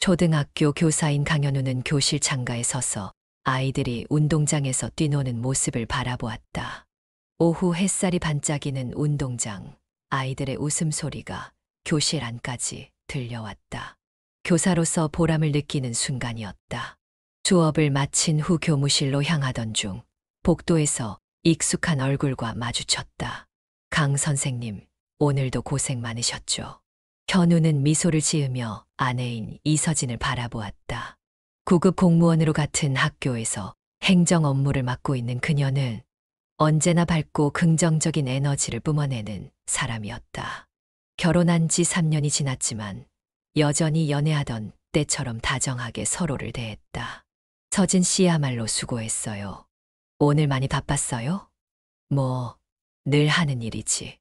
초등학교 교사인 강현우는 교실 창가에 서서 아이들이 운동장에서 뛰노는 모습을 바라보았다. 오후 햇살이 반짝이는 운동장, 아이들의 웃음소리가 교실 안까지 들려왔다. 교사로서 보람을 느끼는 순간이었다. 수업을 마친 후 교무실로 향하던 중 복도에서 익숙한 얼굴과 마주쳤다. 강 선생님, 오늘도 고생 많으셨죠? 현우는 미소를 지으며 아내인 이서진을 바라보았다. 구급 공무원으로 같은 학교에서 행정 업무를 맡고 있는 그녀는 언제나 밝고 긍정적인 에너지를 뿜어내는 사람이었다. 결혼한 지 3년이 지났지만 여전히 연애하던 때처럼 다정하게 서로를 대했다. 서진 씨야말로 수고했어요. 오늘 많이 바빴어요? 뭐, 늘 하는 일이지.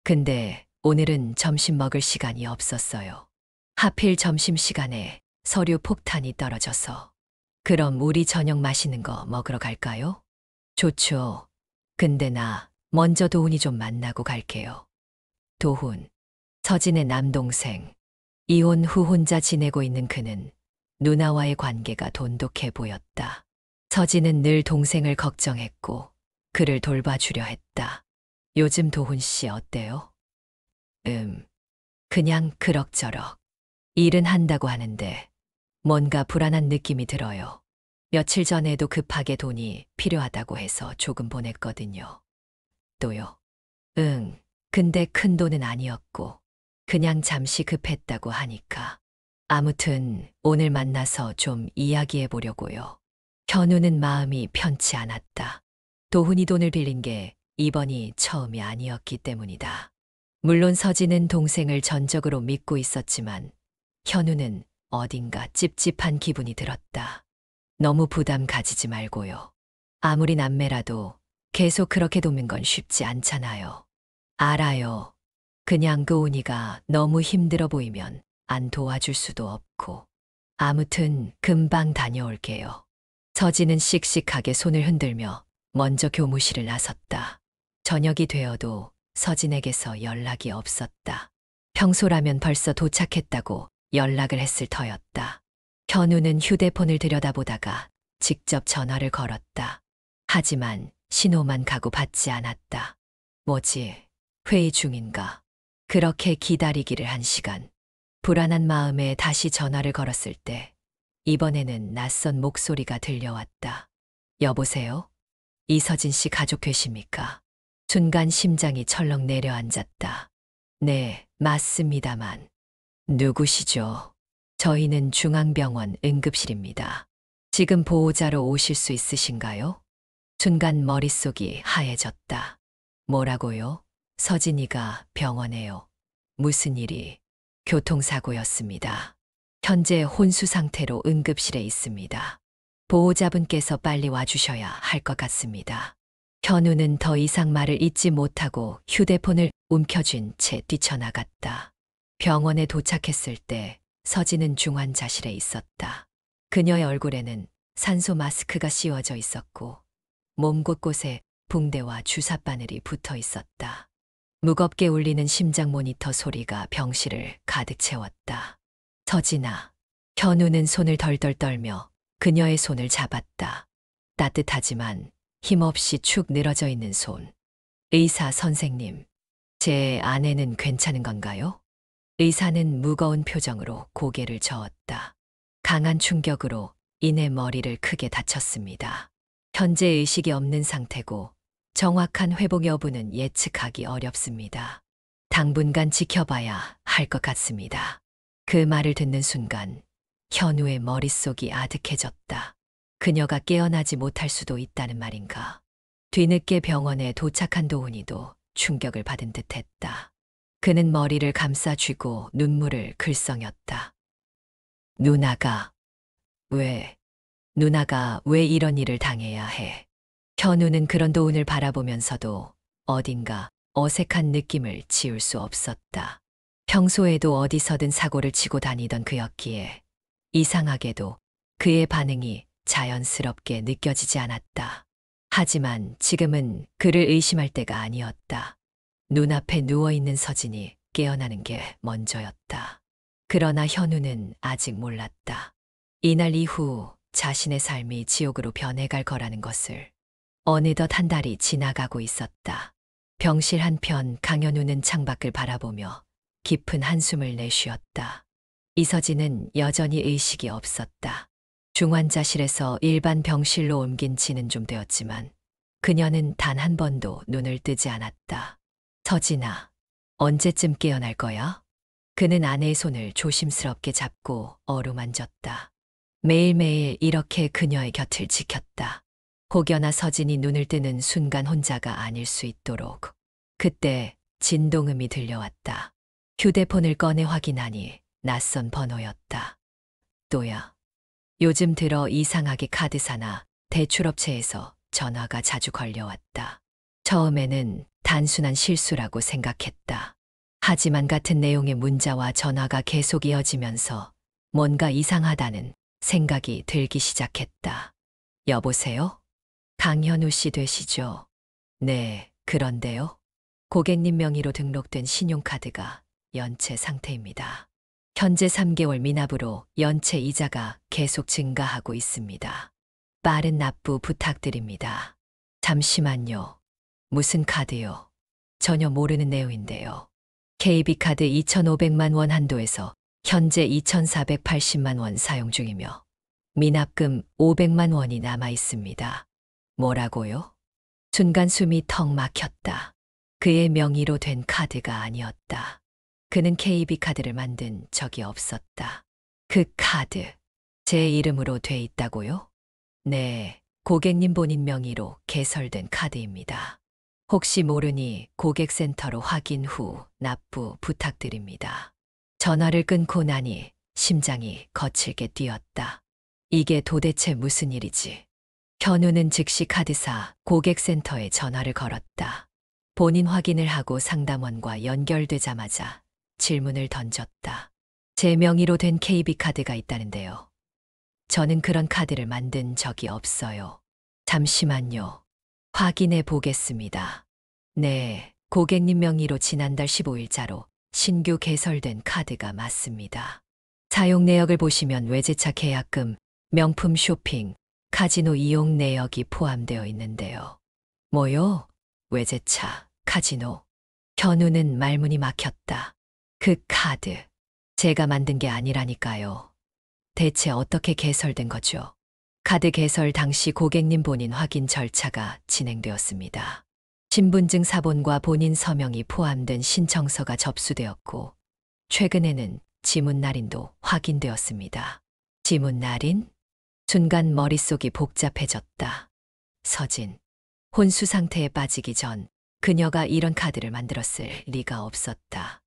근데 오늘은 점심 먹을 시간이 없었어요. 하필 점심시간에 서류 폭탄이 떨어져서. 그럼 우리 저녁 맛있는 거 먹으러 갈까요? 좋죠. 근데 나 먼저 도훈이 좀 만나고 갈게요. 도훈, 서진의 남동생. 이혼 후 혼자 지내고 있는 그는 누나와의 관계가 돈독해 보였다. 서진은 늘 동생을 걱정했고 그를 돌봐주려 했다. 요즘 도훈 씨 어때요? 그냥 그럭저럭. 일은 한다고 하는데 뭔가 불안한 느낌이 들어요. 며칠 전에도 급하게 돈이 필요하다고 해서 조금 보냈거든요. 또요? 근데 큰 돈은 아니었고 그냥 잠시 급했다고 하니까. 아무튼 오늘 만나서 좀 이야기해 보려고요. 현우는 마음이 편치 않았다. 도훈이 돈을 빌린 게 이번이 처음이 아니었기 때문이다. 물론 서진은 동생을 전적으로 믿고 있었지만 현우는 어딘가 찝찝한 기분이 들었다. 너무 부담 가지지 말고요. 아무리 남매라도 계속 그렇게 돕는 건 쉽지 않잖아요. 알아요. 그냥 도훈이가 너무 힘들어 보이면 안 도와줄 수도 없고. 아무튼 금방 다녀올게요. 서진은 씩씩하게 손을 흔들며 먼저 교무실을 나섰다. 저녁이 되어도 서진에게서 연락이 없었다. 평소라면 벌써 도착했다고 연락을 했을 터였다. 현우는 휴대폰을 들여다보다가 직접 전화를 걸었다. 하지만 신호만 가고 받지 않았다. 뭐지? 회의 중인가? 그렇게 기다리기를 1시간. 불안한 마음에 다시 전화를 걸었을 때 이번에는 낯선 목소리가 들려왔다. 여보세요? 이서진 씨 가족 되십니까? 순간 심장이 철렁 내려앉았다. 네, 맞습니다만. 누구시죠? 저희는 중앙병원 응급실입니다. 지금 보호자로 오실 수 있으신가요? 순간 머릿속이 하얘졌다. 뭐라고요? 서진이가 병원에요. 무슨 일이? 교통사고였습니다. 현재 혼수 상태로 응급실에 있습니다. 보호자분께서 빨리 와주셔야 할 것 같습니다. 현우는 더 이상 말을 잇지 못하고 휴대폰을 움켜쥔 채 뛰쳐나갔다. 병원에 도착했을 때 서진은 중환자실에 있었다. 그녀의 얼굴에는 산소 마스크가 씌워져 있었고 몸 곳곳에 붕대와 주사바늘이 붙어 있었다. 무겁게 울리는 심장 모니터 소리가 병실을 가득 채웠다. 서진아. 현우는 손을 덜덜 떨며 그녀의 손을 잡았다. 따뜻하지만 힘없이 축 늘어져 있는 손. 의사 선생님, 제 아내는 괜찮은 건가요? 의사는 무거운 표정으로 고개를 저었다. 강한 충격으로 이내 머리를 크게 다쳤습니다. 현재 의식이 없는 상태고 정확한 회복 여부는 예측하기 어렵습니다. 당분간 지켜봐야 할 것 같습니다. 그 말을 듣는 순간 현우의 머릿속이 아득해졌다. 그녀가 깨어나지 못할 수도 있다는 말인가. 뒤늦게 병원에 도착한 도훈이도 충격을 받은 듯했다. 그는 머리를 감싸쥐고 눈물을 글썽였다. 누나가 왜 이런 일을 당해야 해? 현우는 그런 도훈을 바라보면서도 어딘가 어색한 느낌을 지울 수 없었다. 평소에도 어디서든 사고를 치고 다니던 그였기에 이상하게도 그의 반응이 자연스럽게 느껴지지 않았다. 하지만 지금은 그를 의심할 때가 아니었다. 눈앞에 누워있는 서진이 깨어나는 게 먼저였다. 그러나 현우는 아직 몰랐다. 이날 이후 자신의 삶이 지옥으로 변해갈 거라는 것을. 어느덧 한 달이 지나가고 있었다. 병실 한편 강현우는 창밖을 바라보며 깊은 한숨을 내쉬었다. 이서진은 여전히 의식이 없었다. 중환자실에서 일반 병실로 옮긴 지는 좀 되었지만 그녀는 단 한 번도 눈을 뜨지 않았다. 서진아, 언제쯤 깨어날 거야? 그는 아내의 손을 조심스럽게 잡고 어루만졌다. 매일매일 이렇게 그녀의 곁을 지켰다. 혹여나 서진이 눈을 뜨는 순간 혼자가 아닐 수 있도록. 그때 진동음이 들려왔다. 휴대폰을 꺼내 확인하니 낯선 번호였다. 또야. 요즘 들어 이상하게 카드사나 대출업체에서 전화가 자주 걸려왔다. 처음에는 단순한 실수라고 생각했다. 하지만 같은 내용의 문자와 전화가 계속 이어지면서 뭔가 이상하다는 생각이 들기 시작했다. 여보세요? 강현우 씨 되시죠? 네, 그런데요. 고객님 명의로 등록된 신용카드가 연체 상태입니다. 현재 3개월 미납으로 연체 이자가 계속 증가하고 있습니다. 빠른 납부 부탁드립니다. 잠시만요. 무슨 카드요? 전혀 모르는 내용인데요. KB카드 2,500만 원 한도에서 현재 2,480만 원 사용 중이며 미납금 500만 원이 남아 있습니다. 뭐라고요? 순간 숨이 턱 막혔다. 그의 명의로 된 카드가 아니었다. 그는 KB카드를 만든 적이 없었다. 그 카드, 제 이름으로 돼 있다고요? 네, 고객님 본인 명의로 개설된 카드입니다. 혹시 모르니 고객센터로 확인 후 납부 부탁드립니다. 전화를 끊고 나니 심장이 거칠게 뛰었다. 이게 도대체 무슨 일이지? 현우는 즉시 카드사 고객센터에 전화를 걸었다. 본인 확인을 하고 상담원과 연결되자마자 질문을 던졌다. 제 명의로 된 KB카드가 있다는데요. 저는 그런 카드를 만든 적이 없어요. 잠시만요. 확인해 보겠습니다. 네, 고객님 명의로 지난달 15일자로 신규 개설된 카드가 맞습니다. 사용 내역을 보시면 외제차 계약금, 명품 쇼핑, 카지노 이용 내역이 포함되어 있는데요. 뭐요? 외제차, 카지노. 현우는 말문이 막혔다. 그 카드, 제가 만든 게 아니라니까요. 대체 어떻게 개설된 거죠? 카드 개설 당시 고객님 본인 확인 절차가 진행되었습니다. 신분증 사본과 본인 서명이 포함된 신청서가 접수되었고, 최근에는 지문 날인도 확인되었습니다. 지문 날인? 순간 머릿속이 복잡해졌다. 서진, 혼수 상태에 빠지기 전 그녀가 이런 카드를 만들었을 리가 없었다.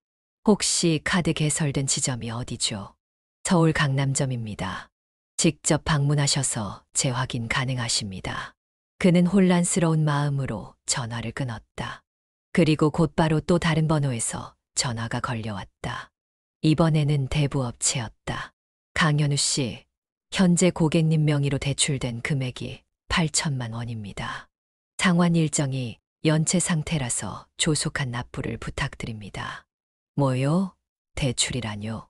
혹시 카드 개설된 지점이 어디죠? 서울 강남점입니다. 직접 방문하셔서 재확인 가능하십니다. 그는 혼란스러운 마음으로 전화를 끊었다. 그리고 곧바로 또 다른 번호에서 전화가 걸려왔다. 이번에는 대부업체였다. 강현우 씨, 현재 고객님 명의로 대출된 금액이 8천만 원입니다. 상환 일정이 연체 상태라서 조속한 납부를 부탁드립니다. 뭐요? 대출이라뇨?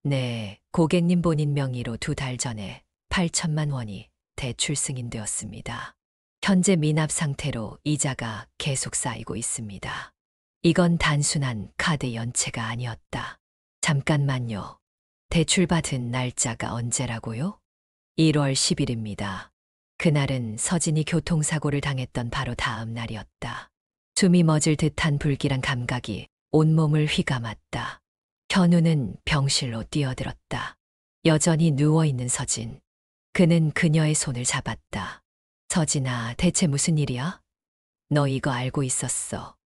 네, 고객님 본인 명의로 2달 전에 8천만 원이 대출 승인되었습니다. 현재 미납 상태로 이자가 계속 쌓이고 있습니다. 이건 단순한 카드 연체가 아니었다. 잠깐만요. 대출받은 날짜가 언제라고요? 1월 10일입니다. 그날은 서진이 교통사고를 당했던 바로 다음 날이었다. 숨이 멎을 듯한 불길한 감각이 온몸을 휘감았다. 현우는 병실로 뛰어들었다. 여전히 누워있는 서진. 그는 그녀의 손을 잡았다. 서진아, 대체 무슨 일이야? 너 이거 알고 있었어.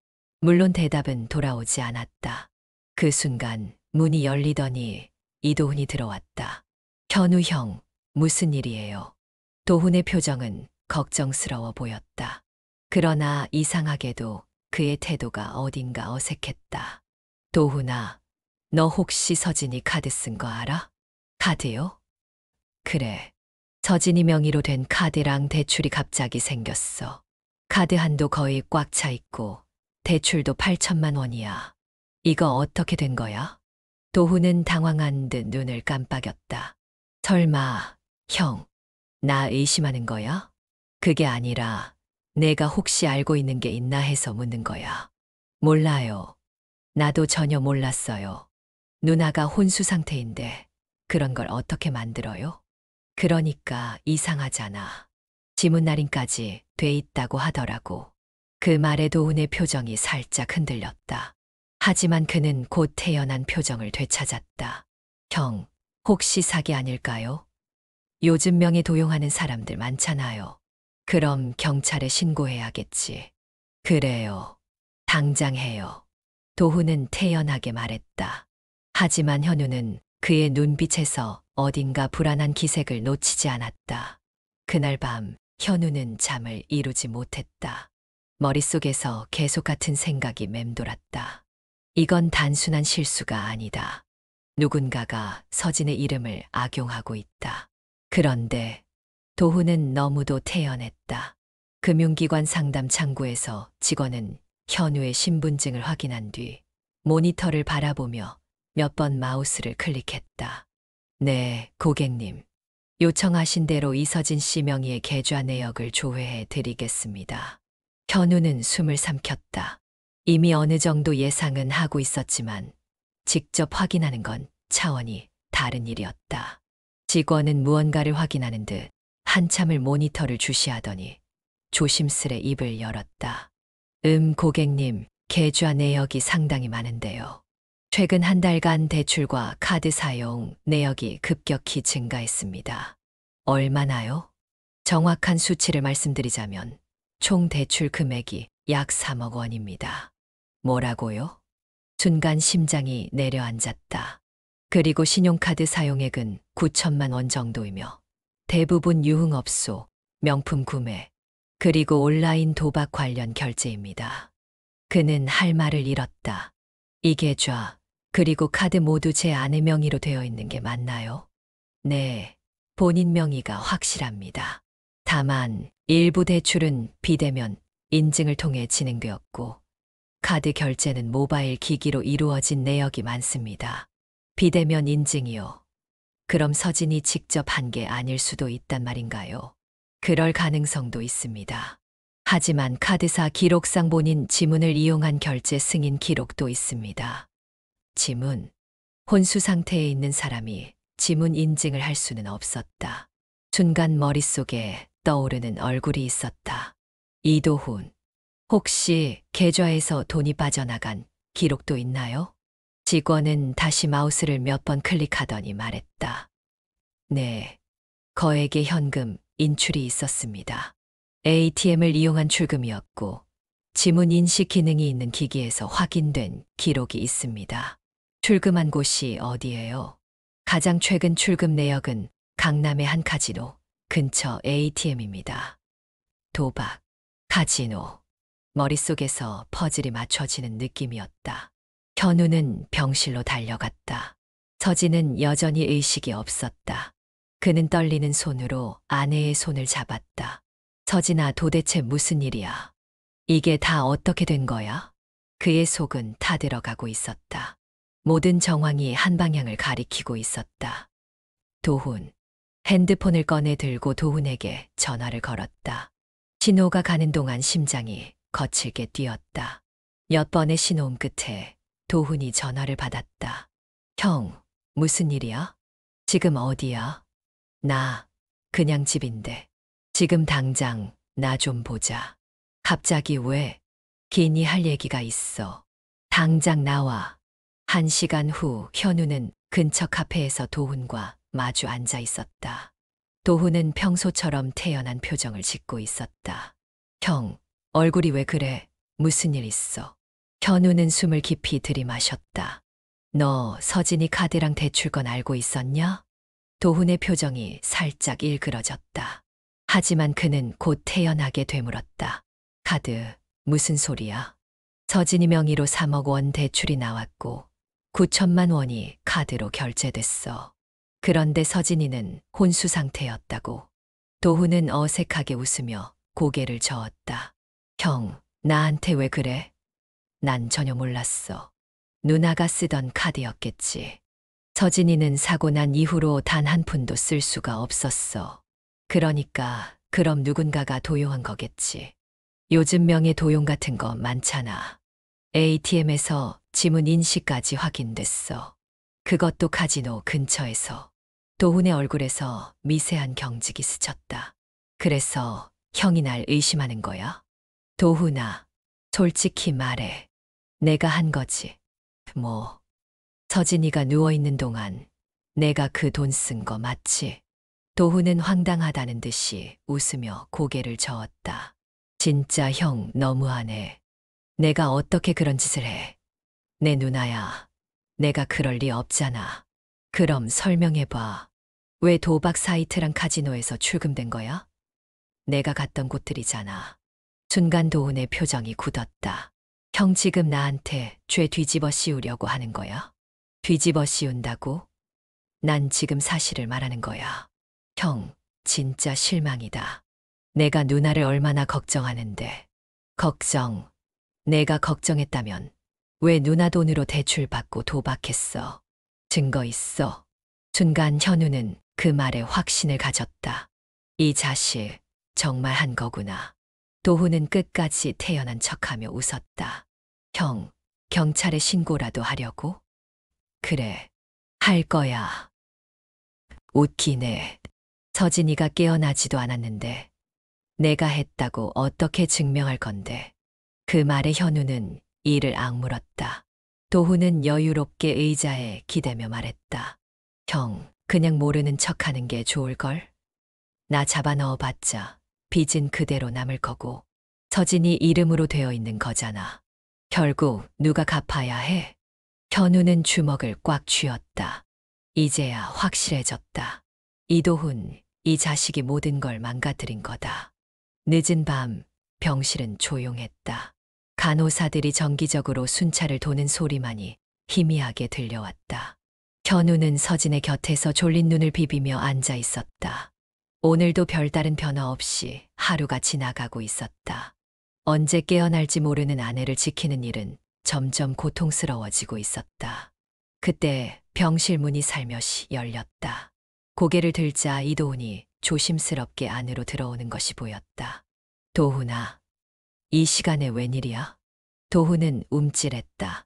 물론 대답은 돌아오지 않았다. 그 순간 문이 열리더니 이도훈이 들어왔다. 현우 형, 무슨 일이에요? 도훈의 표정은 걱정스러워 보였다. 그러나 이상하게도 그의 태도가 어딘가 어색했다. 도훈아, 너 혹시 서진이 카드 쓴 거 알아? 카드요? 그래. 서진이 명의로 된 카드랑 대출이 갑자기 생겼어. 카드 한도 거의 꽉 차 있고 대출도 8천만 원이야. 이거 어떻게 된 거야? 도훈은 당황한 듯 눈을 깜빡였다. 설마, 형, 나 의심하는 거야? 그게 아니라 내가 혹시 알고 있는 게 있나 해서 묻는 거야. 몰라요. 나도 전혀 몰랐어요. 누나가 혼수 상태인데 그런 걸 어떻게 만들어요? 그러니까 이상하잖아. 지문 날인까지 돼 있다고 하더라고. 그 말에 도훈의 표정이 살짝 흔들렸다. 하지만 그는 곧 태연한 표정을 되찾았다. 형, 혹시 사기 아닐까요? 요즘 명예 도용하는 사람들 많잖아요. 그럼 경찰에 신고해야겠지. 그래요. 당장 해요. 도훈은 태연하게 말했다. 하지만 현우는 그의 눈빛에서 어딘가 불안한 기색을 놓치지 않았다. 그날 밤 현우는 잠을 이루지 못했다. 머릿속에서 계속 같은 생각이 맴돌았다. 이건 단순한 실수가 아니다. 누군가가 서진의 이름을 악용하고 있다. 그런데 도훈은 너무도 태연했다. 금융기관 상담 창구에서 직원은 현우의 신분증을 확인한 뒤 모니터를 바라보며 몇 번 마우스를 클릭했다. 네, 고객님. 요청하신 대로 이서진 씨 명의의 계좌 내역을 조회해 드리겠습니다. 현우는 숨을 삼켰다. 이미 어느 정도 예상은 하고 있었지만 직접 확인하는 건 차원이 다른 일이었다. 직원은 무언가를 확인하는 듯 한참을 모니터를 주시하더니 조심스레 입을 열었다. 고객님, 계좌 내역이 상당히 많은데요. 최근 한 달간 대출과 카드 사용 내역이 급격히 증가했습니다. 얼마나요? 정확한 수치를 말씀드리자면 총 대출 금액이 약 3억 원입니다. 뭐라고요? 순간 심장이 내려앉았다. 그리고 신용카드 사용액은 9천만 원 정도이며 대부분 유흥업소, 명품 구매, 그리고 온라인 도박 관련 결제입니다. 그는 할 말을 잃었다. 이 계좌, 그리고 카드 모두 제 아내 명의로 되어 있는 게 맞나요? 네, 본인 명의가 확실합니다. 다만 일부 대출은 비대면 인증을 통해 진행되었고 카드 결제는 모바일 기기로 이루어진 내역이 많습니다. 비대면 인증이요. 그럼 서진이 직접 한 게 아닐 수도 있단 말인가요? 그럴 가능성도 있습니다. 하지만 카드사 기록상 본인 지문을 이용한 결제 승인 기록도 있습니다. 지문. 혼수 상태에 있는 사람이 지문 인증을 할 수는 없었다. 순간 머릿속에 떠오르는 얼굴이 있었다. 이도훈. 혹시 계좌에서 돈이 빠져나간 기록도 있나요? 직원은 다시 마우스를 몇 번 클릭하더니 말했다. 네, 거액의 현금 인출이 있었습니다. ATM을 이용한 출금이었고 지문 인식 기능이 있는 기기에서 확인된 기록이 있습니다. 출금한 곳이 어디예요? 가장 최근 출금 내역은 강남의 한 카지노 근처 ATM입니다. 도박, 카지노. 머릿속에서 퍼즐이 맞춰지는 느낌이었다. 현우는 병실로 달려갔다. 서진은 여전히 의식이 없었다. 그는 떨리는 손으로 아내의 손을 잡았다. 서진아, 도대체 무슨 일이야? 이게 다 어떻게 된 거야? 그의 속은 타들어가고 있었다. 모든 정황이 한 방향을 가리키고 있었다. 도훈. 핸드폰을 꺼내 들고 도훈에게 전화를 걸었다. 신호가 가는 동안 심장이 거칠게 뛰었다. 몇 번의 신호음 끝에 도훈이 전화를 받았다. 형, 무슨 일이야? 지금 어디야? 나, 그냥 집인데. 지금 당장 나 좀 보자. 갑자기 왜? 기니 할 얘기가 있어. 당장 나와. 1시간 후 현우는 근처 카페에서 도훈과 마주 앉아 있었다. 도훈은 평소처럼 태연한 표정을 짓고 있었다. 형, 얼굴이 왜 그래? 무슨 일 있어? 현우는 숨을 깊이 들이마셨다. 너 서진이 카드랑 대출건 알고 있었냐? 도훈의 표정이 살짝 일그러졌다. 하지만 그는 곧 태연하게 되물었다. 카드, 무슨 소리야? 서진이 명의로 3억 원 대출이 나왔고 9천만 원이 카드로 결제됐어. 그런데 서진이는 혼수 상태였다고. 도훈은 어색하게 웃으며 고개를 저었다. 형, 나한테 왜 그래? 난 전혀 몰랐어. 누나가 쓰던 카드였겠지. 서진이는 사고 난 이후로 단 한 푼도 쓸 수가 없었어. 그러니까 그럼 누군가가 도용한 거겠지. 요즘 명예 도용 같은 거 많잖아. ATM에서 지문 인식까지 확인됐어. 그것도 카지노 근처에서. 도훈의 얼굴에서 미세한 경직이 스쳤다. 그래서 형이 날 의심하는 거야? 도훈아, 솔직히 말해. 내가 한 거지. 뭐, 서진이가 누워있는 동안 내가 그 돈 쓴 거 맞지? 도훈은 황당하다는 듯이 웃으며 고개를 저었다. 진짜 형 너무하네. 내가 어떻게 그런 짓을 해? 내 누나야. 내가 그럴 리 없잖아. 그럼 설명해봐. 왜 도박 사이트랑 카지노에서 출금된 거야? 내가 갔던 곳들이잖아. 순간 도훈의 표정이 굳었다. 형 지금 나한테 죄 뒤집어 씌우려고 하는 거야? 뒤집어 씌운다고? 난 지금 사실을 말하는 거야. 형, 진짜 실망이다. 내가 누나를 얼마나 걱정하는데. 걱정. 내가 걱정했다면 왜 누나 돈으로 대출 받고 도박했어? 증거 있어. 순간 현우는 그 말에 확신을 가졌다. 이 자식 정말 한 거구나. 도훈은 끝까지 태연한 척하며 웃었다. 형, 경찰에 신고라도 하려고? 그래, 할 거야. 웃기네. 서진이가 깨어나지도 않았는데 내가 했다고 어떻게 증명할 건데. 그 말에 현우는 이를 악물었다. 도훈은 여유롭게 의자에 기대며 말했다. 형, 그냥 모르는 척하는 게 좋을걸? 나 잡아 넣어봤자 빚은 그대로 남을 거고 서진이 이름으로 되어 있는 거잖아. 결국 누가 갚아야 해? 현우는 주먹을 꽉 쥐었다. 이제야 확실해졌다. 이도훈, 이 자식이 모든 걸 망가뜨린 거다. 늦은 밤 병실은 조용했다. 간호사들이 정기적으로 순찰을 도는 소리만이 희미하게 들려왔다. 현우는 서진의 곁에서 졸린 눈을 비비며 앉아 있었다. 오늘도 별다른 변화 없이 하루가 지나가고 있었다. 언제 깨어날지 모르는 아내를 지키는 일은 점점 고통스러워지고 있었다. 그때 병실 문이 살며시 열렸다. 고개를 들자 이도훈이 조심스럽게 안으로 들어오는 것이 보였다. 도훈아, 이 시간에 웬일이야? 도훈은 움찔했다.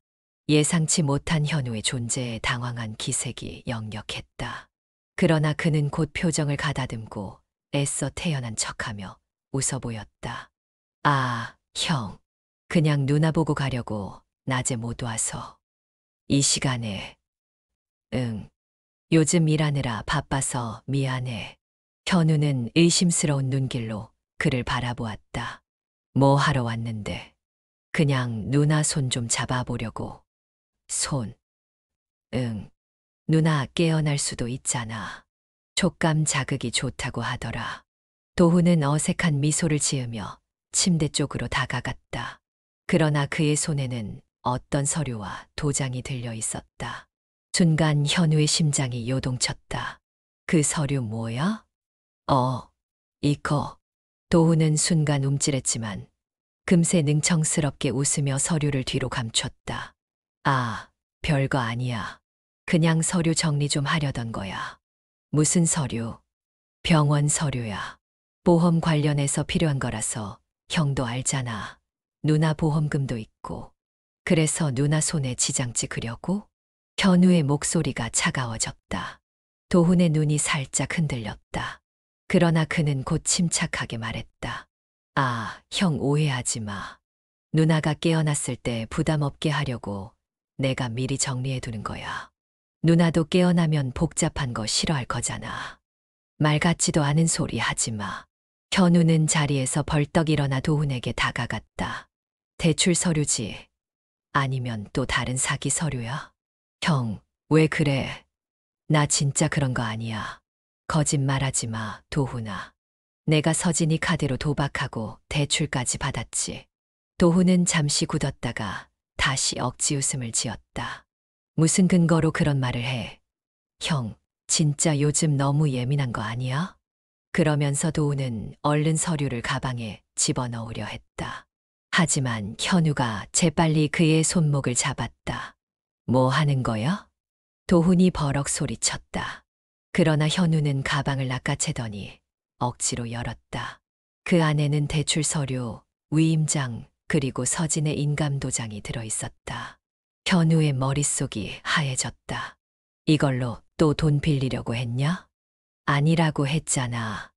예상치 못한 현우의 존재에 당황한 기색이 역력했다. 그러나 그는 곧 표정을 가다듬고 애써 태연한 척하며 웃어 보였다. 아, 형. 그냥 누나 보고 가려고 낮에 못 와서. 이 시간에. 응. 요즘 일하느라 바빠서 미안해. 현우는 의심스러운 눈길로 그를 바라보았다. 뭐 하러 왔는데. 그냥 누나 손 좀 잡아보려고. 손. 응. 누나 깨어날 수도 있잖아. 촉감 자극이 좋다고 하더라. 도훈은 어색한 미소를 지으며 침대 쪽으로 다가갔다. 그러나 그의 손에는 어떤 서류와 도장이 들려 있었다. 순간 현우의 심장이 요동쳤다. 그 서류 뭐야? 이거. 도훈은 순간 움찔했지만 금세 능청스럽게 웃으며 서류를 뒤로 감췄다. 아, 별거 아니야. 그냥 서류 정리 좀 하려던 거야. 무슨 서류? 병원 서류야. 보험 관련해서 필요한 거라서 형도 알잖아. 누나 보험금도 있고. 그래서 누나 손에 지장 찍으려고? 현우의 목소리가 차가워졌다. 도훈의 눈이 살짝 흔들렸다. 그러나 그는 곧 침착하게 말했다. 아, 형 오해하지 마. 누나가 깨어났을 때 부담 없게 하려고 내가 미리 정리해 두는 거야. 누나도 깨어나면 복잡한 거 싫어할 거잖아. 말 같지도 않은 소리 하지 마. 현우는 자리에서 벌떡 일어나 도훈에게 다가갔다. 대출 서류지. 아니면 또 다른 사기 서류야? 형, 왜 그래? 나 진짜 그런 거 아니야. 거짓말하지 마, 도훈아. 내가 서진이 카드로 도박하고 대출까지 받았지. 도훈은 잠시 굳었다가 다시 억지 웃음을 지었다. 무슨 근거로 그런 말을 해? 형, 진짜 요즘 너무 예민한 거 아니야? 그러면서 도훈은 얼른 서류를 가방에 집어넣으려 했다. 하지만 현우가 재빨리 그의 손목을 잡았다. 뭐 하는 거야? 도훈이 버럭 소리쳤다. 그러나 현우는 가방을 낚아채더니 억지로 열었다. 그 안에는 대출 서류, 위임장, 그리고 서진의 인감도장이 들어 있었다. 현우의 머릿속이 하얘졌다. 이걸로 또 돈 빌리려고 했냐? 아니라고 했잖아.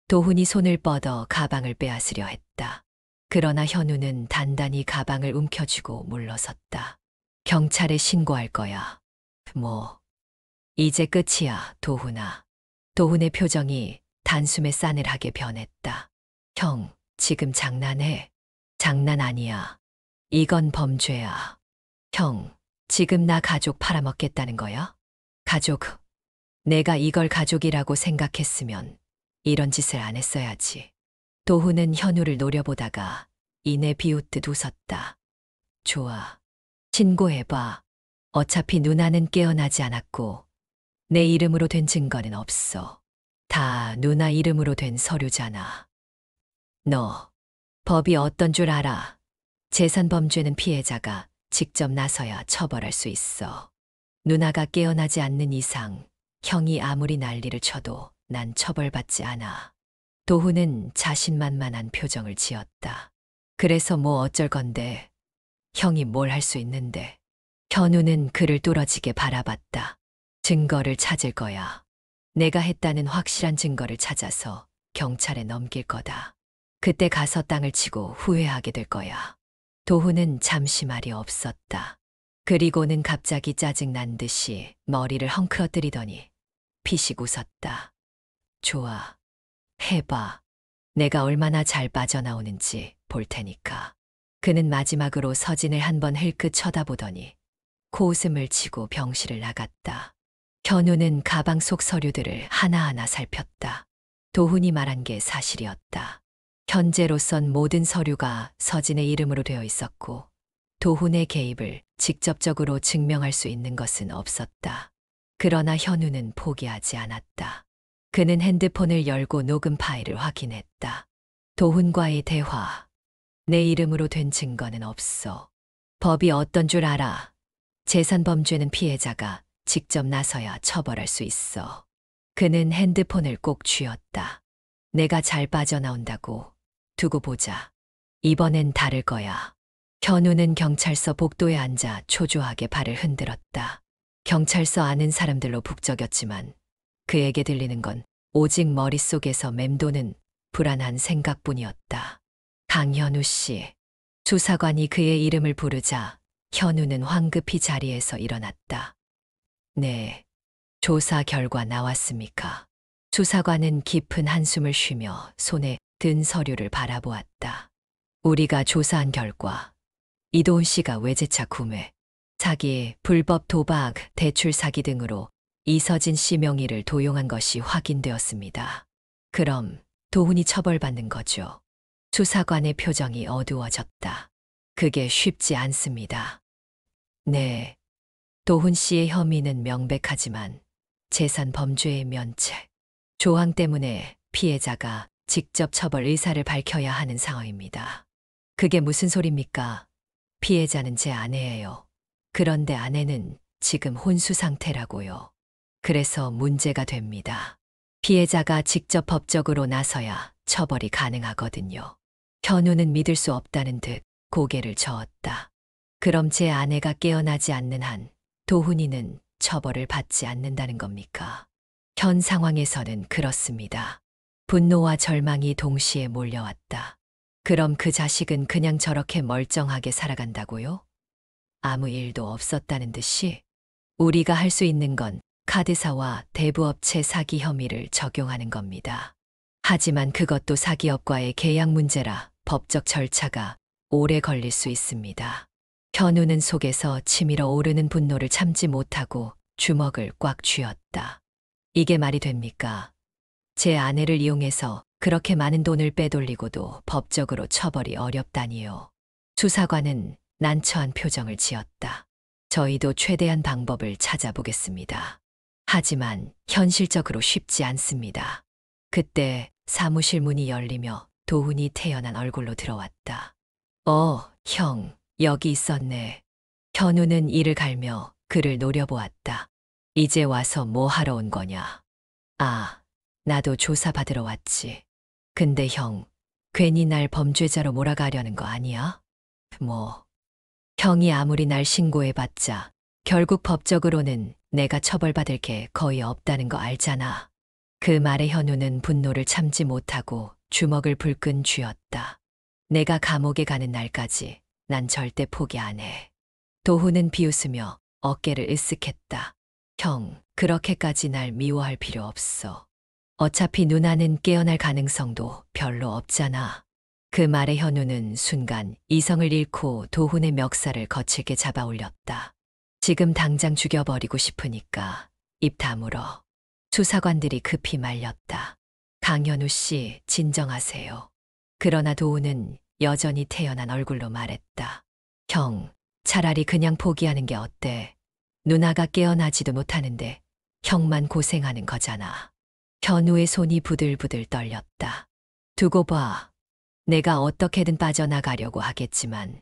도훈이 손을 뻗어 가방을 빼앗으려 했다. 그러나 현우는 단단히 가방을 움켜쥐고 물러섰다. 경찰에 신고할 거야. 뭐, 이제 끝이야, 도훈아. 도훈의 표정이 단숨에 싸늘하게 변했다. 형, 지금 장난해? 장난 아니야. 이건 범죄야. 형, 지금 나 가족 팔아먹겠다는 거야? 가족, 내가 이걸 가족이라고 생각했으면 이런 짓을 안 했어야지. 도훈은 현우를 노려보다가 이내 비웃듯 웃었다. 좋아. 신고해봐. 어차피 누나는 깨어나지 않았고 내 이름으로 된 증거는 없어. 다 누나 이름으로 된 서류잖아. 너, 법이 어떤 줄 알아? 재산범죄는 피해자가 직접 나서야 처벌할 수 있어. 누나가 깨어나지 않는 이상 형이 아무리 난리를 쳐도 난 처벌받지 않아. 도훈은 자신만만한 표정을 지었다. 그래서 뭐 어쩔 건데? 형이 뭘 할 수 있는데? 현우는 그를 뚫어지게 바라봤다. 증거를 찾을 거야. 내가 했다는 확실한 증거를 찾아서 경찰에 넘길 거다. 그때 가서 땅을 치고 후회하게 될 거야. 도훈은 잠시 말이 없었다. 그리고는 갑자기 짜증난 듯이 머리를 헝클어뜨리더니 피식 웃었다. 좋아. 해봐. 내가 얼마나 잘 빠져나오는지 볼 테니까. 그는 마지막으로 서진을 한번 흘끗 쳐다보더니 코웃음을 치고 병실을 나갔다. 현우는 가방 속 서류들을 하나하나 살폈다. 도훈이 말한 게 사실이었다. 현재로선 모든 서류가 서진의 이름으로 되어 있었고 도훈의 개입을 직접적으로 증명할 수 있는 것은 없었다. 그러나 현우는 포기하지 않았다. 그는 핸드폰을 열고 녹음 파일을 확인했다. 도훈과의 대화. 내 이름으로 된 증거는 없어. 법이 어떤 줄 알아? 재산범죄는 피해자가 직접 나서야 처벌할 수 있어. 그는 핸드폰을 꼭 쥐었다. 내가 잘 빠져나온다고. 두고 보자. 이번엔 다를 거야. 현우는 경찰서 복도에 앉아 초조하게 발을 흔들었다. 경찰서 아는 사람들로 북적였지만 그에게 들리는 건 오직 머릿속에서 맴도는 불안한 생각뿐이었다. 강현우 씨. 수사관이 그의 이름을 부르자 현우는 황급히 자리에서 일어났다. 네. 조사 결과 나왔습니까? 수사관은 깊은 한숨을 쉬며 손에 든 서류를 바라보았다. 우리가 조사한 결과 이도훈 씨가 외제차 구매, 사기, 불법 도박, 대출 사기 등으로 이서진 씨 명의를 도용한 것이 확인되었습니다. 그럼 도훈이 처벌받는 거죠. 수사관의 표정이 어두워졌다. 그게 쉽지 않습니다. 네. 도훈 씨의 혐의는 명백하지만 재산 범죄의 면책, 조항 때문에 피해자가 직접 처벌 의사를 밝혀야 하는 상황입니다. 그게 무슨 소립니까? 피해자는 제 아내예요. 그런데 아내는 지금 혼수 상태라고요. 그래서 문제가 됩니다. 피해자가 직접 법적으로 나서야 처벌이 가능하거든요. 현우는 믿을 수 없다는 듯 고개를 저었다. 그럼 제 아내가 깨어나지 않는 한 도훈이는 처벌을 받지 않는다는 겁니까? 현 상황에서는 그렇습니다. 분노와 절망이 동시에 몰려왔다. 그럼 그 자식은 그냥 저렇게 멀쩡하게 살아간다고요? 아무 일도 없었다는 듯이? 우리가 할 수 있는 건 카드사와 대부업체 사기 혐의를 적용하는 겁니다. 하지만 그것도 사기업과의 계약 문제라 법적 절차가 오래 걸릴 수 있습니다. 현우는 속에서 치밀어 오르는 분노를 참지 못하고 주먹을 꽉 쥐었다. 이게 말이 됩니까? 제 아내를 이용해서 그렇게 많은 돈을 빼돌리고도 법적으로 처벌이 어렵다니요. 수사관은 난처한 표정을 지었다. 저희도 최대한 방법을 찾아보겠습니다. 하지만 현실적으로 쉽지 않습니다. 그때 사무실 문이 열리며 도훈이 태연한 얼굴로 들어왔다. 형, 여기 있었네. 현우는 이를 갈며 그를 노려보았다. 이제 와서 뭐 하러 온 거냐? 아, 나도 조사받으러 왔지. 근데 형, 괜히 날 범죄자로 몰아가려는 거 아니야? 뭐, 형이 아무리 날 신고해봤자 결국 법적으로는 내가 처벌받을 게 거의 없다는 거 알잖아. 그 말에 현우는 분노를 참지 못하고 주먹을 불끈 쥐었다. 내가 감옥에 가는 날까지 난 절대 포기 안 해. 도훈은 비웃으며 어깨를 으쓱했다. 형, 그렇게까지 날 미워할 필요 없어. 어차피 누나는 깨어날 가능성도 별로 없잖아. 그 말에 현우는 순간 이성을 잃고 도훈의 멱살을 거칠게 잡아 올렸다. 지금 당장 죽여버리고 싶으니까 입 다물어. 수사관들이 급히 말렸다. 강현우 씨, 진정하세요. 그러나 도훈은 여전히 태연한 얼굴로 말했다. 형, 차라리 그냥 포기하는 게 어때? 누나가 깨어나지도 못하는데 형만 고생하는 거잖아. 현우의 손이 부들부들 떨렸다. 두고 봐. 내가 어떻게든 빠져나가려고 하겠지만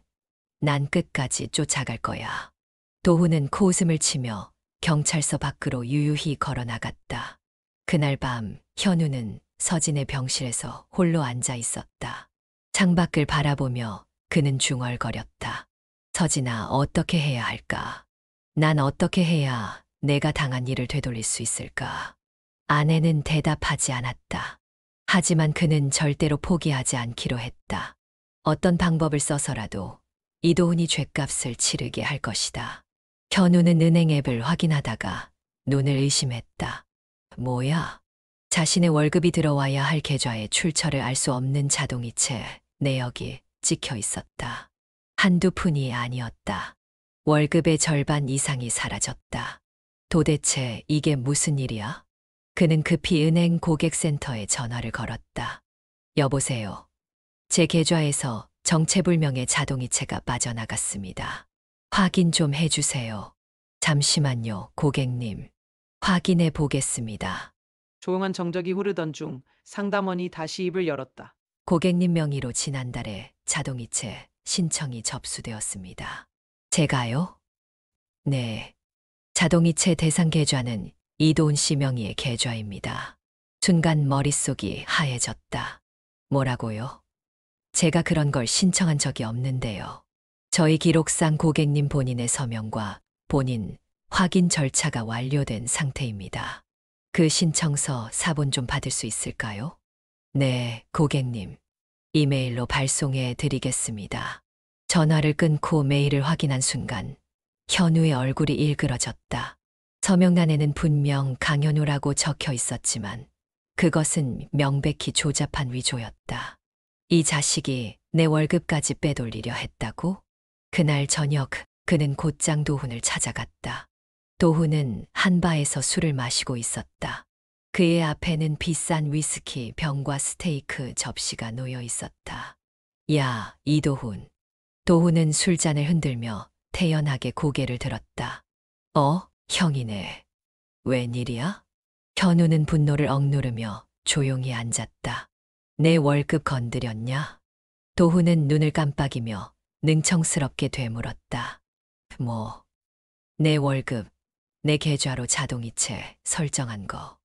난 끝까지 쫓아갈 거야. 도훈은 코웃음을 치며 경찰서 밖으로 유유히 걸어 나갔다. 그날 밤 현우는 서진의 병실에서 홀로 앉아 있었다. 창밖을 바라보며 그는 중얼거렸다. 서진아, 어떻게 해야 할까? 난 어떻게 해야 내가 당한 일을 되돌릴 수 있을까? 아내는 대답하지 않았다. 하지만 그는 절대로 포기하지 않기로 했다. 어떤 방법을 써서라도 이도훈이 죗값을 치르게 할 것이다. 현우는 은행 앱을 확인하다가 눈을 의심했다. 뭐야? 자신의 월급이 들어와야 할 계좌의 출처를 알 수 없는 자동이체 내역이 찍혀 있었다. 한두 푼이 아니었다. 월급의 절반 이상이 사라졌다. 도대체 이게 무슨 일이야? 그는 급히 은행 고객센터에 전화를 걸었다. 여보세요. 제 계좌에서 정체불명의 자동이체가 빠져나갔습니다. 확인 좀 해주세요. 잠시만요, 고객님. 확인해 보겠습니다. 조용한 정적이 흐르던 중 상담원이 다시 입을 열었다. 고객님 명의로 지난달에 자동이체 신청이 접수되었습니다. 제가요? 네. 자동이체 대상 계좌는 이도훈 씨 명의의 계좌입니다. 순간 머릿속이 하얘졌다. 뭐라고요? 제가 그런 걸 신청한 적이 없는데요. 저희 기록상 고객님 본인의 서명과 본인 확인 절차가 완료된 상태입니다. 그 신청서 사본 좀 받을 수 있을까요? 네, 고객님. 이메일로 발송해 드리겠습니다. 전화를 끊고 메일을 확인한 순간 현우의 얼굴이 일그러졌다. 서명란에는 분명 강현우라고 적혀 있었지만 그것은 명백히 조잡한 위조였다. 이 자식이 내 월급까지 빼돌리려 했다고? 그날 저녁 그는 곧장 도훈을 찾아갔다. 도훈은 한바에서 술을 마시고 있었다. 그의 앞에는 비싼 위스키 병과 스테이크 접시가 놓여 있었다. 야, 이도훈. 도훈은 술잔을 흔들며 태연하게 고개를 들었다. 형이네. 웬일이야? 현우는 분노를 억누르며 조용히 앉았다. 내 월급 건드렸냐? 도훈은 눈을 깜빡이며 능청스럽게 되물었다. 내 월급, 내 계좌로 자동이체 설정한 거.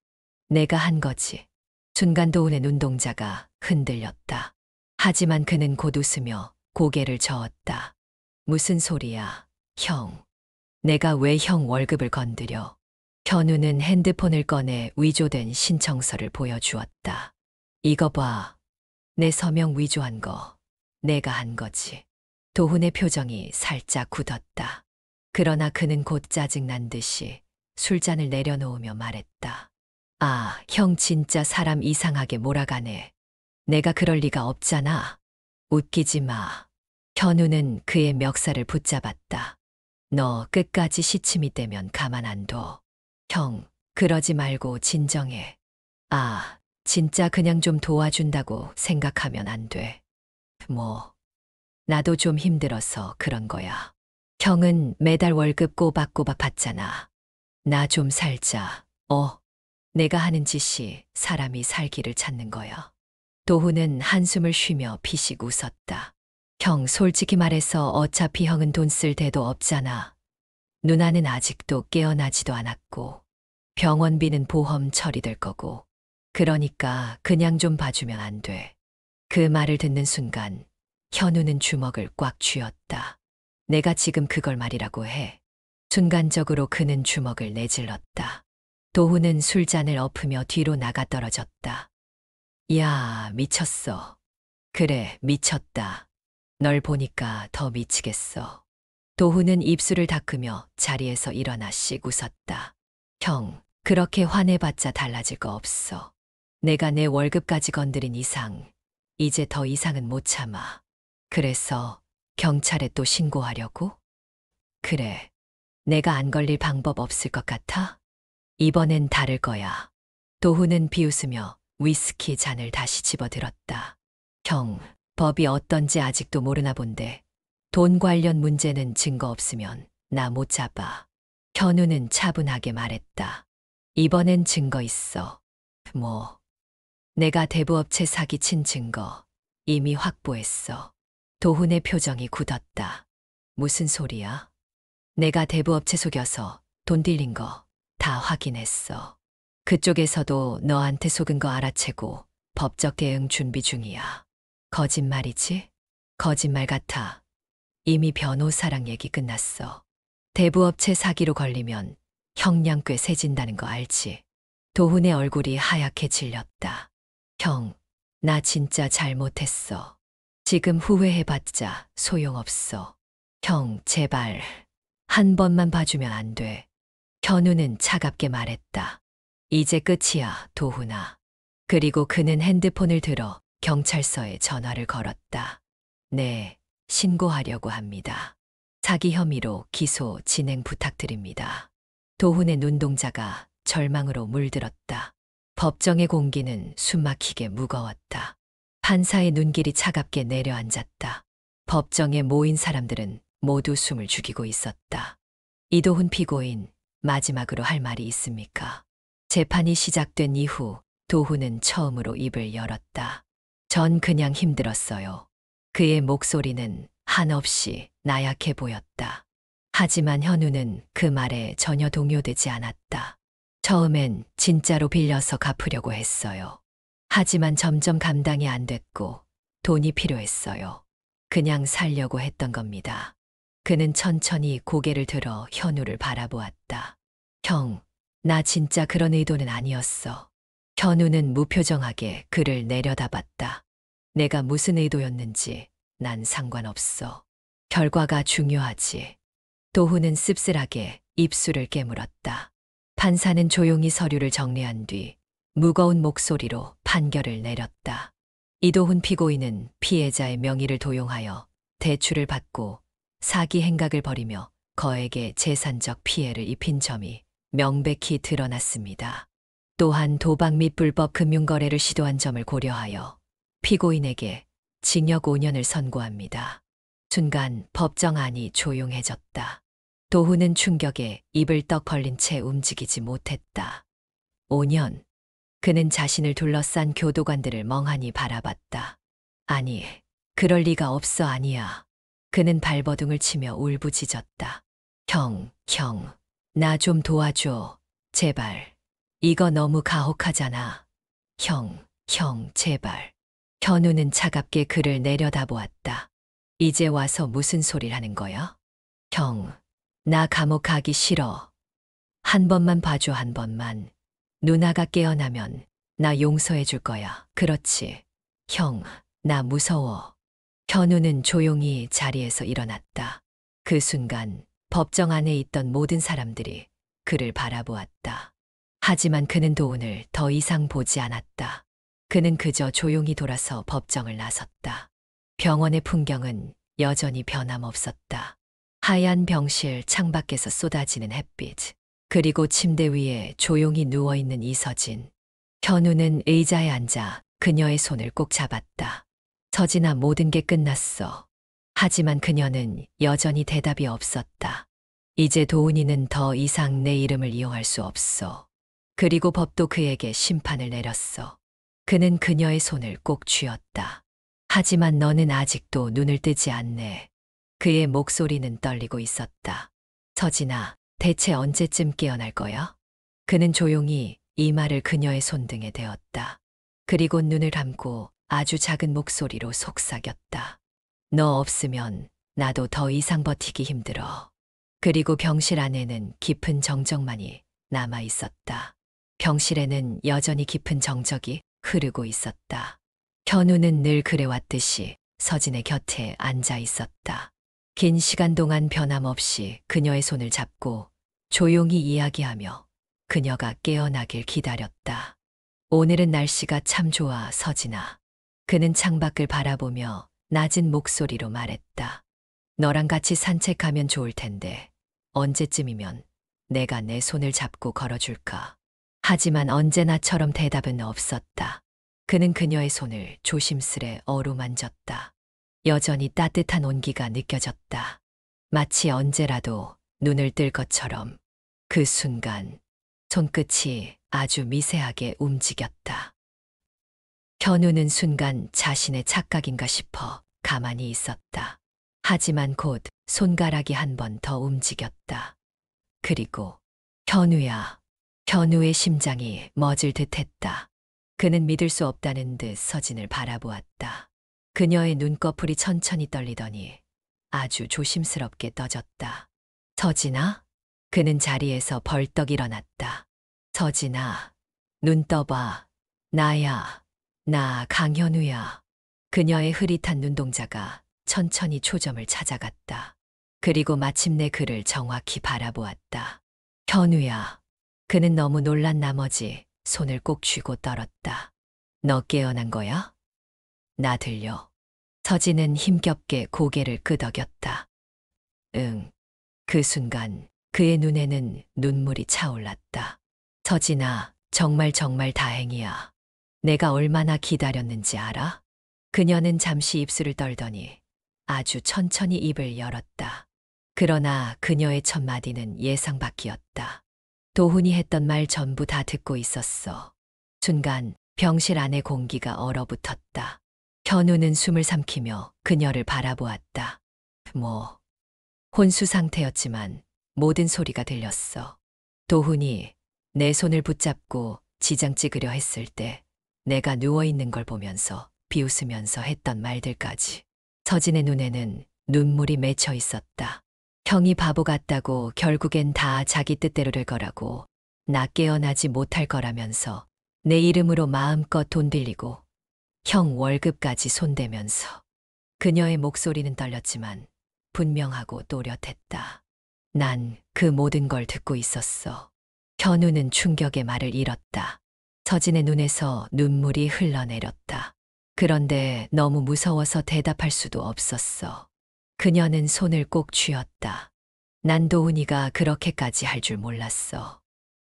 내가 한 거지. 순간 도훈의 눈동자가 흔들렸다. 하지만 그는 곧 웃으며 고개를 저었다. 무슨 소리야, 형. 내가 왜 형 월급을 건드려? 현우는 핸드폰을 꺼내 위조된 신청서를 보여주었다. 이거 봐. 내 서명 위조한 거. 내가 한 거지. 도훈의 표정이 살짝 굳었다. 그러나 그는 곧 짜증난 듯이 술잔을 내려놓으며 말했다. 아, 형 진짜 사람 이상하게 몰아가네. 내가 그럴 리가 없잖아. 웃기지 마. 현우는 그의 멱살을 붙잡았다. 너 끝까지 시침이 떼면 가만 안 둬. 형, 그러지 말고 진정해. 아, 진짜 그냥 좀 도와준다고 생각하면 안 돼. 나도 좀 힘들어서 그런 거야. 형은 매달 월급 꼬박꼬박 받잖아. 나 좀 살자. 내가 하는 짓이 사람이 살기를 찾는 거야. 도훈은 한숨을 쉬며 피식 웃었다. 형, 솔직히 말해서 어차피 형은 돈 쓸 데도 없잖아. 누나는 아직도 깨어나지도 않았고 병원비는 보험 처리될 거고 그러니까 그냥 좀 봐주면 안 돼. 그 말을 듣는 순간 현우는 주먹을 꽉 쥐었다. 내가 지금 그걸 말이라고 해. 순간적으로 그는 주먹을 내질렀다. 도훈은 술잔을 엎으며 뒤로 나가 떨어졌다. 야, 미쳤어. 그래, 미쳤다. 널 보니까 더 미치겠어. 도훈은 입술을 닦으며 자리에서 일어나 씩 웃었다. 형, 그렇게 화내봤자 달라질 거 없어. 내가 내 월급까지 건드린 이상, 이제 더 이상은 못 참아. 그래서 경찰에 또 신고하려고? 그래. 내가 안 걸릴 방법 없을 것 같아? 이번엔 다를 거야. 도훈은 비웃으며 위스키 잔을 다시 집어들었다. 형, 법이 어떤지 아직도 모르나 본데 돈 관련 문제는 증거 없으면 나 못 잡아. 현우는 차분하게 말했다. 이번엔 증거 있어. 뭐? 내가 대부업체 사기친 증거 이미 확보했어. 도훈의 표정이 굳었다. 무슨 소리야? 내가 대부업체 속여서 돈 빌린 거 다 확인했어. 그쪽에서도 너한테 속은 거 알아채고 법적 대응 준비 중이야. 거짓말이지? 거짓말 같아. 이미 변호사랑 얘기 끝났어. 대부업체 사기로 걸리면 형량 꽤 세진다는 거 알지? 도훈의 얼굴이 하얗게 질렸다. 형, 나 진짜 잘못했어. 지금 후회해봤자 소용없어. 형, 제발 한 번만 봐주면 안 돼. 현우는 차갑게 말했다. 이제 끝이야, 도훈아. 그리고 그는 핸드폰을 들어 경찰서에 전화를 걸었다. 네, 신고하려고 합니다. 사기 혐의로 기소 진행 부탁드립니다. 도훈의 눈동자가 절망으로 물들었다. 법정의 공기는 숨막히게 무거웠다. 판사의 눈길이 차갑게 내려앉았다. 법정에 모인 사람들은 모두 숨을 죽이고 있었다. 이도훈 피고인, 마지막으로 할 말이 있습니까? 재판이 시작된 이후 도훈은 처음으로 입을 열었다. 전 그냥 힘들었어요. 그의 목소리는 한없이 나약해 보였다. 하지만 현우는 그 말에 전혀 동요되지 않았다. 처음엔 진짜로 빌려서 갚으려고 했어요. 하지만 점점 감당이 안 됐고 돈이 필요했어요. 그냥 살려고 했던 겁니다. 그는 천천히 고개를 들어 현우를 바라보았다. 형, 나 진짜 그런 의도는 아니었어. 현우는 무표정하게 그를 내려다봤다. 내가 무슨 의도였는지 난 상관없어. 결과가 중요하지. 도훈은 씁쓸하게 입술을 깨물었다. 판사는 조용히 서류를 정리한 뒤 무거운 목소리로 판결을 내렸다. 이도훈 피고인은 피해자의 명의를 도용하여 대출을 받고 사기 행각을 벌이며 거액의 재산적 피해를 입힌 점이 명백히 드러났습니다. 또한 도박 및 불법 금융거래를 시도한 점을 고려하여 피고인에게 징역 5년을 선고합니다. 순간 법정 안이 조용해졌다. 도훈은 충격에 입을 떡 벌린 채 움직이지 못했다. 5년. 그는 자신을 둘러싼 교도관들을 멍하니 바라봤다. 아니, 그럴 리가 없어 아니야. 그는 발버둥을 치며 울부짖었다. 형, 나 좀 도와줘. 제발. 이거 너무 가혹하잖아. 형, 제발. 현우는 차갑게 그를 내려다보았다. 이제 와서 무슨 소리를 하는 거야? 형, 나 감옥 가기 싫어. 한 번만 봐줘, 한 번만. 누나가 깨어나면 나 용서해 줄 거야. 그렇지. 형, 나 무서워. 현우는 조용히 자리에서 일어났다. 그 순간 법정 안에 있던 모든 사람들이 그를 바라보았다. 하지만 그는 도훈을 더 이상 보지 않았다. 그는 그저 조용히 돌아서 법정을 나섰다. 병원의 풍경은 여전히 변함없었다. 하얀 병실 창밖에서 쏟아지는 햇빛, 그리고 침대 위에 조용히 누워있는 이서진. 현우는 의자에 앉아 그녀의 손을 꼭 잡았다. 서진아, 모든 게 끝났어. 하지만 그녀는 여전히 대답이 없었다. 이제 도훈이는 더 이상 내 이름을 이용할 수 없어. 그리고 법도 그에게 심판을 내렸어. 그는 그녀의 손을 꼭 쥐었다. 하지만 너는 아직도 눈을 뜨지 않네. 그의 목소리는 떨리고 있었다. 서진아, 대체 언제쯤 깨어날 거야? 그는 조용히 이 말을 그녀의 손등에 대었다. 그리고 눈을 감고 아주 작은 목소리로 속삭였다. 너 없으면 나도 더 이상 버티기 힘들어. 그리고 병실 안에는 깊은 정적만이 남아 있었다. 병실에는 여전히 깊은 정적이 흐르고 있었다. 현우는 늘 그래왔듯이 서진의 곁에 앉아 있었다. 긴 시간 동안 변함없이 그녀의 손을 잡고 조용히 이야기하며 그녀가 깨어나길 기다렸다. 오늘은 날씨가 참 좋아, 서진아. 그는 창밖을 바라보며 낮은 목소리로 말했다. 너랑 같이 산책하면 좋을 텐데 언제쯤이면 내가 내 손을 잡고 걸어줄까? 하지만 언제나처럼 대답은 없었다. 그는 그녀의 손을 조심스레 어루만졌다. 여전히 따뜻한 온기가 느껴졌다. 마치 언제라도 눈을 뜰 것처럼. 그 순간 손끝이 아주 미세하게 움직였다. 현우는 순간 자신의 착각인가 싶어 가만히 있었다. 하지만 곧 손가락이 한 번 더 움직였다. 그리고 현우야. 현우의 심장이 멎을 듯했다. 그는 믿을 수 없다는 듯 서진을 바라보았다. 그녀의 눈꺼풀이 천천히 떨리더니 아주 조심스럽게 떠졌다. 서진아? 그는 자리에서 벌떡 일어났다. 서진아, 눈 떠봐. 나야. 나 강현우야. 그녀의 흐릿한 눈동자가 천천히 초점을 찾아갔다. 그리고 마침내 그를 정확히 바라보았다. 현우야. 그는 너무 놀란 나머지 손을 꼭 쥐고 떨었다. 너 깨어난 거야? 나 들려. 서진은 힘겹게 고개를 끄덕였다. 응. 그 순간 그의 눈에는 눈물이 차올랐다. 서진아, 정말 다행이야. 내가 얼마나 기다렸는지 알아? 그녀는 잠시 입술을 떨더니 아주 천천히 입을 열었다. 그러나 그녀의 첫 마디는 예상 밖이었다. 도훈이 했던 말 전부 다 듣고 있었어. 순간 병실 안의 공기가 얼어붙었다. 현우는 숨을 삼키며 그녀를 바라보았다. 혼수 상태였지만 모든 소리가 들렸어. 도훈이 내 손을 붙잡고 지장 찍으려 했을 때 내가 누워있는 걸 보면서 비웃으면서 했던 말들까지. 서진의 눈에는 눈물이 맺혀 있었다. 형이 바보 같다고 결국엔 다 자기 뜻대로 될 거라고, 나 깨어나지 못할 거라면서 내 이름으로 마음껏 돈 빌리고 형 월급까지 손대면서. 그녀의 목소리는 떨렸지만 분명하고 또렷했다. 난 그 모든 걸 듣고 있었어. 현우는 충격의 말을 잃었다. 서진의 눈에서 눈물이 흘러내렸다. 그런데 너무 무서워서 대답할 수도 없었어. 그녀는 손을 꼭 쥐었다. 난 도훈이가 그렇게까지 할 줄 몰랐어.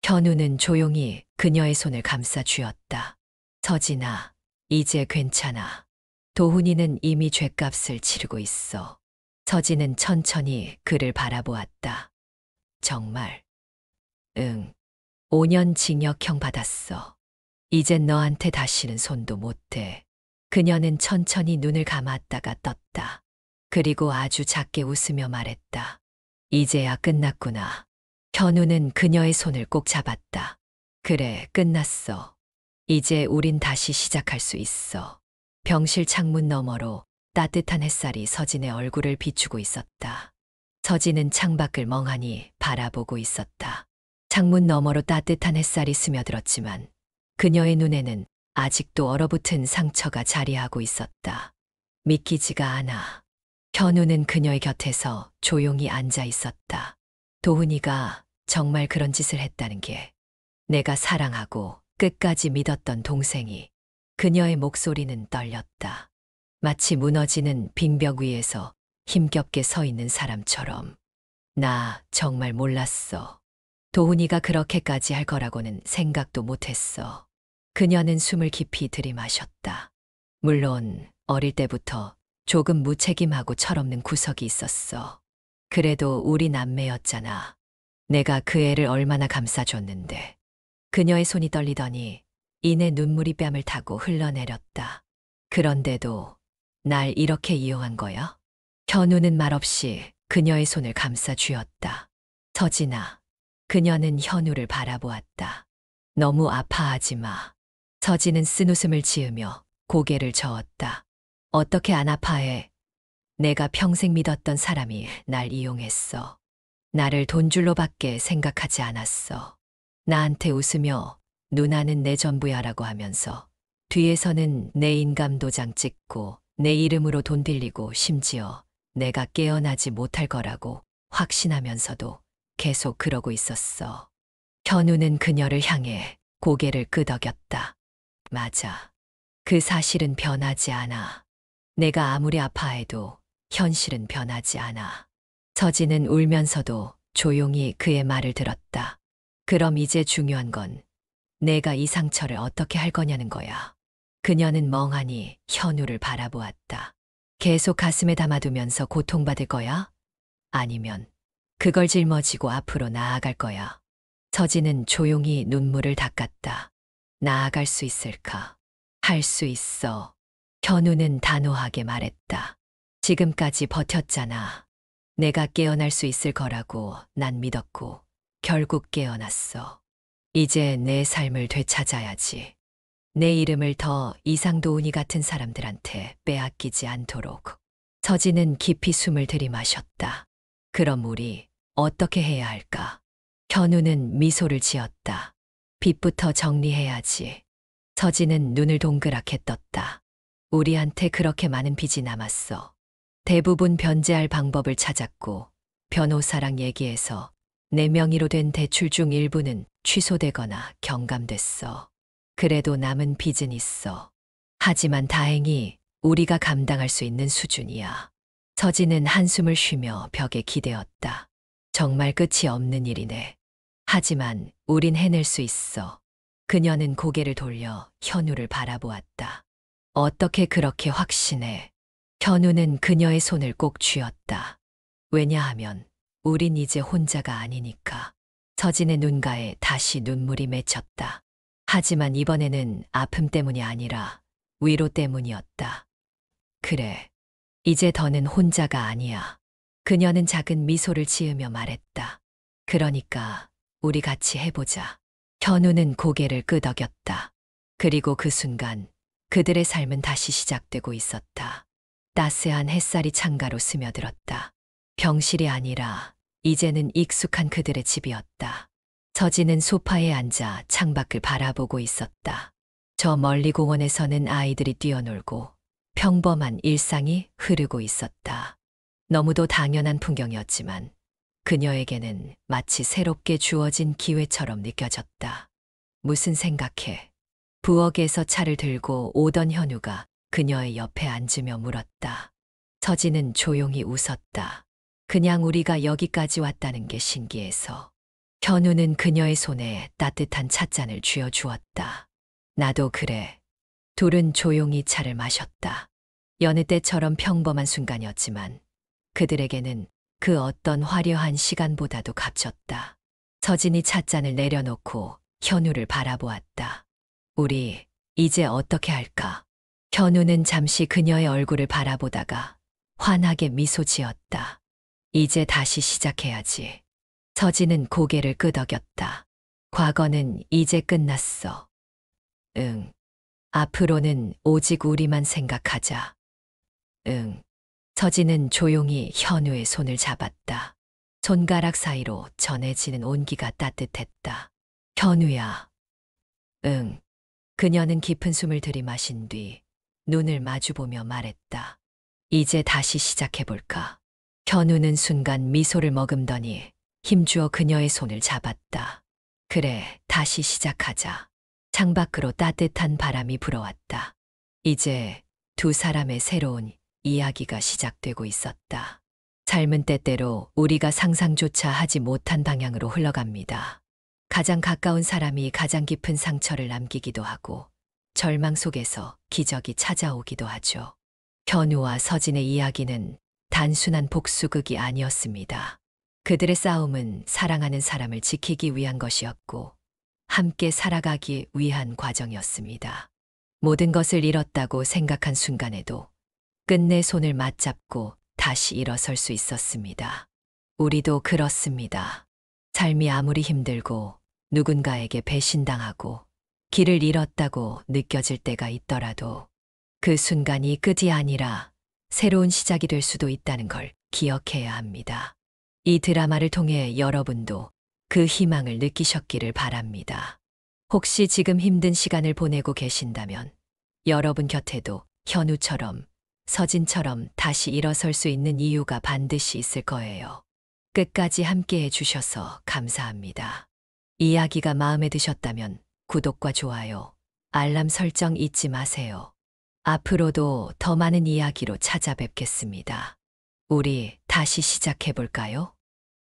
현우는 조용히 그녀의 손을 감싸 쥐었다. 서진아, 이제 괜찮아. 도훈이는 이미 죗값을 치르고 있어. 서진은 천천히 그를 바라보았다. 정말? 응. 5년 징역형 받았어. 이젠 너한테 다시는 손도 못 대. 그녀는 천천히 눈을 감았다가 떴다. 그리고 아주 작게 웃으며 말했다. 이제야 끝났구나. 현우는 그녀의 손을 꼭 잡았다. 그래, 끝났어. 이제 우린 다시 시작할 수 있어. 병실 창문 너머로 따뜻한 햇살이 서진의 얼굴을 비추고 있었다. 서진은 창밖을 멍하니 바라보고 있었다. 창문 너머로 따뜻한 햇살이 스며들었지만 그녀의 눈에는 아직도 얼어붙은 상처가 자리하고 있었다. 믿기지가 않아. 현우는 그녀의 곁에서 조용히 앉아 있었다. 도훈이가 정말 그런 짓을 했다는 게, 내가 사랑하고 끝까지 믿었던 동생이. 그녀의 목소리는 떨렸다. 마치 무너지는 빙벽 위에서 힘겹게 서 있는 사람처럼. 나 정말 몰랐어. 도훈이가 그렇게까지 할 거라고는 생각도 못했어. 그녀는 숨을 깊이 들이마셨다. 물론 어릴 때부터 조금 무책임하고 철없는 구석이 있었어. 그래도 우리 남매였잖아. 내가 그 애를 얼마나 감싸줬는데. 그녀의 손이 떨리더니 이내 눈물이 뺨을 타고 흘러내렸다. 그런데도 날 이렇게 이용한 거야? 현우는 말없이 그녀의 손을 감싸 쥐었다. 서진아, 그녀는 현우를 바라보았다. 너무 아파하지 마. 서진은 쓴웃음을 지으며 고개를 저었다. 어떻게 안 아파해? 내가 평생 믿었던 사람이 날 이용했어. 나를 돈줄로밖에 생각하지 않았어. 나한테 웃으며 누나는 내 전부야라고 하면서 뒤에서는 내 인감 도장 찍고 내 이름으로 돈 빌리고 심지어 내가 깨어나지 못할 거라고 확신하면서도 계속 그러고 있었어. 현우는 그녀를 향해 고개를 끄덕였다. 맞아. 그 사실은 변하지 않아. 내가 아무리 아파해도 현실은 변하지 않아. 서진은 울면서도 조용히 그의 말을 들었다. 그럼 이제 중요한 건 내가 이 상처를 어떻게 할 거냐는 거야. 그녀는 멍하니 현우를 바라보았다. 계속 가슴에 담아두면서 고통받을 거야? 아니면 그걸 짊어지고 앞으로 나아갈 거야. 서진은 조용히 눈물을 닦았다. 나아갈 수 있을까? 할 수 있어. 현우는 단호하게 말했다. 지금까지 버텼잖아. 내가 깨어날 수 있을 거라고 난 믿었고 결국 깨어났어. 이제 내 삶을 되찾아야지. 내 이름을 더 이상 도훈이 같은 사람들한테 빼앗기지 않도록. 서진은 깊이 숨을 들이마셨다. 그럼 우리 어떻게 해야 할까? 현우는 미소를 지었다. 빚부터 정리해야지. 서진은 눈을 동그랗게 떴다. 우리한테 그렇게 많은 빚이 남았어. 대부분 변제할 방법을 찾았고 변호사랑 얘기해서 내 명의로 된 대출 중 일부는 취소되거나 경감됐어. 그래도 남은 빚은 있어. 하지만 다행히 우리가 감당할 수 있는 수준이야. 서진은 한숨을 쉬며 벽에 기대었다. 정말 끝이 없는 일이네. 하지만 우린 해낼 수 있어. 그녀는 고개를 돌려 현우를 바라보았다. 어떻게 그렇게 확신해? 현우는 그녀의 손을 꼭 쥐었다. 왜냐하면 우린 이제 혼자가 아니니까. 서진의 눈가에 다시 눈물이 맺혔다. 하지만 이번에는 아픔 때문이 아니라 위로 때문이었다. 그래, 이제 더는 혼자가 아니야. 그녀는 작은 미소를 지으며 말했다. 그러니까 우리 같이 해보자. 현우는 고개를 끄덕였다. 그리고 그 순간 그들의 삶은 다시 시작되고 있었다. 따스한 햇살이 창가로 스며들었다. 병실이 아니라 이제는 익숙한 그들의 집이었다. 서진은 소파에 앉아 창밖을 바라보고 있었다. 저 멀리 공원에서는 아이들이 뛰어놀고 평범한 일상이 흐르고 있었다. 너무도 당연한 풍경이었지만 그녀에게는 마치 새롭게 주어진 기회처럼 느껴졌다. 무슨 생각해? 부엌에서 차를 들고 오던 현우가 그녀의 옆에 앉으며 물었다. 서진은 조용히 웃었다. 그냥 우리가 여기까지 왔다는 게 신기해서. 현우는 그녀의 손에 따뜻한 찻잔을 쥐어주었다. 나도 그래. 둘은 조용히 차를 마셨다. 여느 때처럼 평범한 순간이었지만 그들에게는 그 어떤 화려한 시간보다도 값졌다. 서진이 찻잔을 내려놓고 현우를 바라보았다. 우리 이제 어떻게 할까? 현우는 잠시 그녀의 얼굴을 바라보다가 환하게 미소 지었다. 이제 다시 시작해야지. 서진은 고개를 끄덕였다. 과거는 이제 끝났어. 응. 앞으로는 오직 우리만 생각하자. 응. 서진은 조용히 현우의 손을 잡았다. 손가락 사이로 전해지는 온기가 따뜻했다. 현우야. 응. 그녀는 깊은 숨을 들이마신 뒤 눈을 마주보며 말했다. 이제 다시 시작해볼까? 현우는 순간 미소를 머금더니 힘주어 그녀의 손을 잡았다. 그래, 다시 시작하자. 창밖으로 따뜻한 바람이 불어왔다. 이제 두 사람의 새로운 이야기가 시작되고 있었다. 삶은 때때로 우리가 상상조차 하지 못한 방향으로 흘러갑니다. 가장 가까운 사람이 가장 깊은 상처를 남기기도 하고 절망 속에서 기적이 찾아오기도 하죠. 현우와 서진의 이야기는 단순한 복수극이 아니었습니다. 그들의 싸움은 사랑하는 사람을 지키기 위한 것이었고 함께 살아가기 위한 과정이었습니다. 모든 것을 잃었다고 생각한 순간에도 끝내 손을 맞잡고 다시 일어설 수 있었습니다. 우리도 그렇습니다. 삶이 아무리 힘들고 누군가에게 배신당하고 길을 잃었다고 느껴질 때가 있더라도 그 순간이 끝이 아니라 새로운 시작이 될 수도 있다는 걸 기억해야 합니다. 이 드라마를 통해 여러분도 그 희망을 느끼셨기를 바랍니다. 혹시 지금 힘든 시간을 보내고 계신다면 여러분 곁에도 현우처럼 서진처럼 다시 일어설 수 있는 이유가 반드시 있을 거예요. 끝까지 함께 해주셔서 감사합니다. 이야기가 마음에 드셨다면 구독과 좋아요, 알람 설정 잊지 마세요. 앞으로도 더 많은 이야기로 찾아뵙겠습니다. 우리 다시 시작해볼까요?